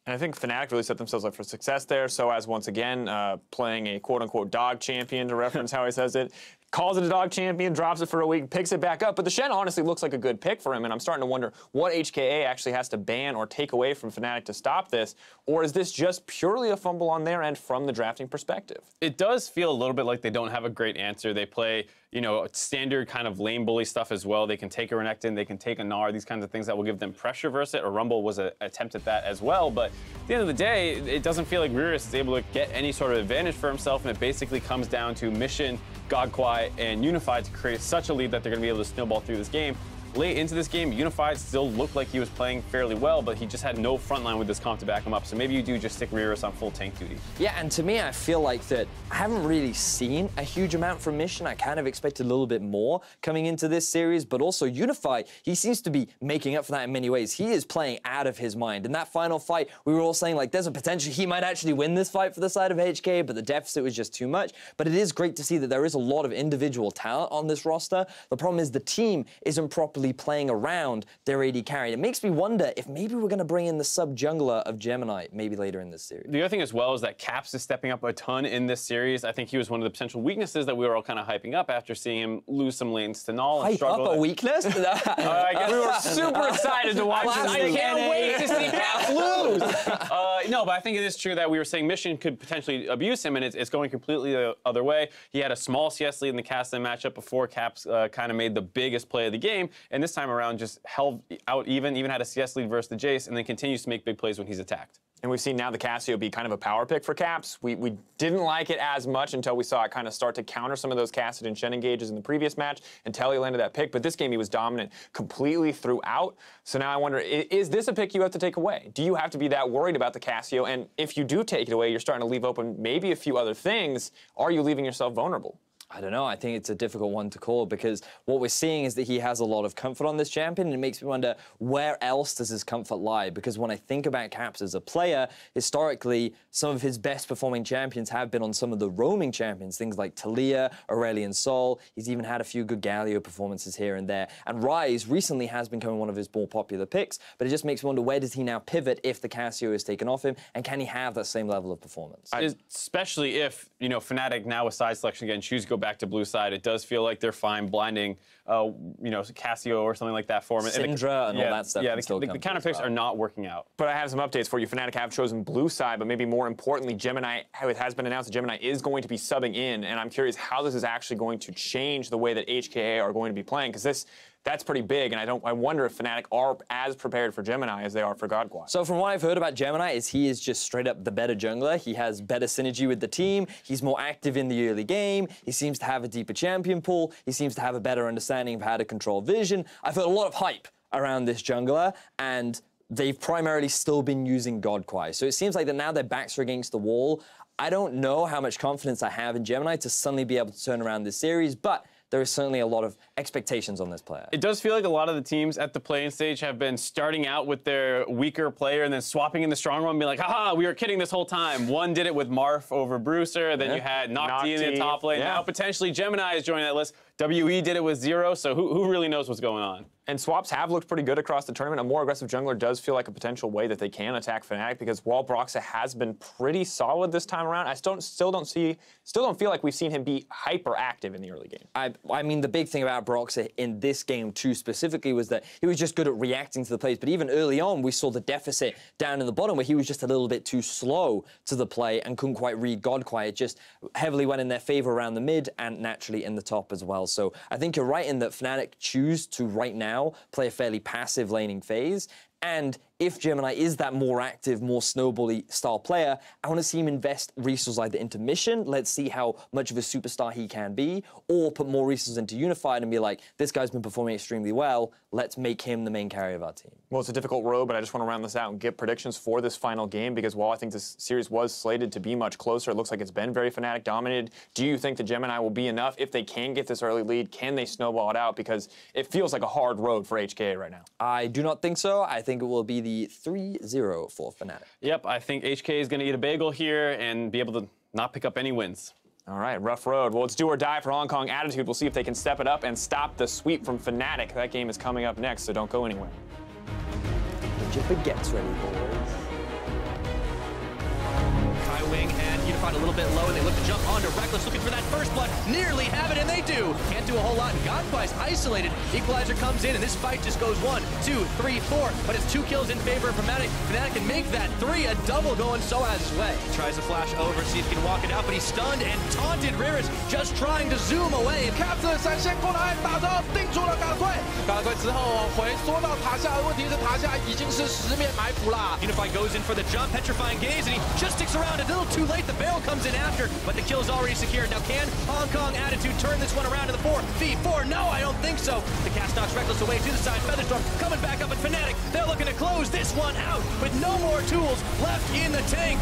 And I think Fnatic really set themselves up for success there. sOAZ, once again, playing a quote-unquote dog champion, to reference how he says it. Calls it a dog champion, drops it for a week, picks it back up. But the Shen honestly looks like a good pick for him, and I'm starting to wonder what HKA actually has to ban or take away from Fnatic to stop this, or is this just purely a fumble on their end from the drafting perspective? It does feel a little bit like they don't have a great answer. They play, you know, standard kind of lane bully stuff as well. They can take a Renekton, they can take a Gnar, these kinds of things that will give them pressure versus it. Or Rumble was an attempt at that as well. But at the end of the day, it doesn't feel like Riris is able to get any sort of advantage for himself, and it basically comes down to Mission, Godkwai, and Unified to create such a lead that they're going to be able to snowball through this game. Late into this game, Unified still looked like he was playing fairly well, but he just had no front line with this comp to back him up. So maybe you do just stick Riris on full tank duty. Yeah, and to me, I feel like that I haven't really seen a huge amount from Mission. I kind of expected a little bit more coming into this series, but also Unified, he seems to be making up for that in many ways. He is playing out of his mind. In that final fight, we were all saying, like, there's a potential he might actually win this fight for the side of HK, but the deficit was just too much. But it is great to see that there is a lot of individual talent on this roster. The problem is the team isn't properly playing around their AD carry. It makes me wonder if maybe we're going to bring in the sub-jungler of Gemini maybe later in this series. The other thing as well is that Caps is stepping up a ton in this series. I think he was one of the potential weaknesses that we were all kind of hyping up after seeing him lose some lanes to Null and struggle. Hype up a weakness? I guess we were super excited to watch this. I can't wait to see Caps lose. No, but I think it is true that we were saying Mission could potentially abuse him, and it's going completely the other way. He had a small CS lead in the Cast-In matchup before Caps kind of made the biggest play of the game, and this time around just held out even had a CS lead versus the Jayce, and then continues to make big plays when he's attacked. And we've seen now the Cassio be kind of a power pick for Caps. We didn't like it as much until we saw it kind of start to counter some of those Cassid and Shen engages in the previous match until he landed that pick. But this game he was dominant completely throughout. So now I wonder, is this a pick you have to take away? Do you have to be that worried about the Cassio? And if you do take it away, you're starting to leave open maybe a few other things. Are you leaving yourself vulnerable? I don't know. I think it's a difficult one to call because what we're seeing is that he has a lot of comfort on this champion, and it makes me wonder where else does his comfort lie? Because when I think about Caps as a player, historically, some of his best performing champions have been on some of the roaming champions, things like Taliyah, Aurelion Sol. He's even had a few good Galio performances here and there. And Ryze recently has become one of his more popular picks, but it just makes me wonder, where does he now pivot if the Cassio is taken off him, and can he have that same level of performance? Especially if, you know, Fnatic now with side selection again choose to go back to blue side, it does feel like they're fine blinding, you know, Cassio or something like that for him. Syndra and all that stuff. Yeah, the counter picks are not working out. But I have some updates for you. Fnatic have chosen blue side, but maybe more importantly, Gemini, it has been announced that Gemini is going to be subbing in, and I'm curious how this is actually going to change the way that HKA are going to be playing, because that's pretty big, and I wonder if Fnatic are as prepared for Gemini as they are for Godkwai. So from what I've heard about Gemini is he is just straight up the better jungler. He has better synergy with the team. He's more active in the early game. He seems to have a deeper champion pool. He seems to have a better understanding of how to control vision. I've heard a lot of hype around this jungler, and they've primarily still been using Godkwai. So it seems like that now their backs are against the wall. I don't know how much confidence I have in Gemini to suddenly be able to turn around this series, but there is certainly a lot of expectations on this player. It does feel like a lot of the teams at the play-in stage have been starting out with their weaker player and then swapping in the strong one and being like, haha, we were kidding this whole time. One did it with Marth over Bruiser, then you had Nocti in the top lane. Now potentially Gemini is joining that list. WE did it with Zero, so who really knows what's going on? And swaps have looked pretty good across the tournament. A more aggressive jungler does feel like a potential way that they can attack Fnatic, because while Broxah has been pretty solid this time around, I still don't feel like we've seen him be hyper active in the early game. I mean, the big thing about Broxah in this game too specifically was that he was just good at reacting to the plays. But even early on, we saw the deficit down in the bottom where he was just a little bit too slow to the play and couldn't quite read Godkwai. It just heavily went in their favor around the mid and naturally in the top as well. So I think you're right in that Fnatic choose to right now play a fairly passive laning phase, And if Gemini is that more active, more snowball-y style player, I want to see him invest resources either into Mission, let's see how much of a superstar he can be, or put more resources into Unified and be like, this guy's been performing extremely well, let's make him the main carry of our team. Well, it's a difficult road, but I just want to round this out and get predictions for this final game, because while I think this series was slated to be much closer, it looks like it's been very Fnatic dominated. Do you think the Gemini will be enough if they can get this early lead? Can they snowball it out? Because it feels like a hard road for HKA right now. I do not think so. I think it will be the 3-0 for Fnatic. Yep, I think HKA is going to eat a bagel here and be able to not pick up any wins. All right, rough road. Well, it's do or die for Hong Kong Attitude. We'll see if they can step it up and stop the sweep from Fnatic. That game is coming up next, so don't go anywhere. The Jipper gets ready, boys. Kaiwing and Unified a little bit low, and they look to jump onto Rekkles, looking for that first blood. Nearly have it, and they do. Can't do a whole lot, and Godkwai's isolated. Equalizer comes in, and this fight just goes 1, 2, 3, 4, but it's 2 kills in favor of Fnatic. Fnatic can make that 3, a double going sOAZ's way. Tries to flash over, see if he can walk it out, but he's stunned and taunted Riris, just trying to zoom away. 闪现过来，打着定住了赶快，赶快之后回缩到塔下，问题是塔下已经是10面埋伏啦。Unified goes in for the jump, petrifying gaze, and he just sticks around a little too late. The barrel comes in after, but the kill's already secured. Now can Hong Kong Attitude turn this one around to the 4v4? No, I don't think so. The cast knocks Rekkles away to the side. Featherstorm coming back up at Fnatic. They're looking to close this one out with no more tools left in the tank.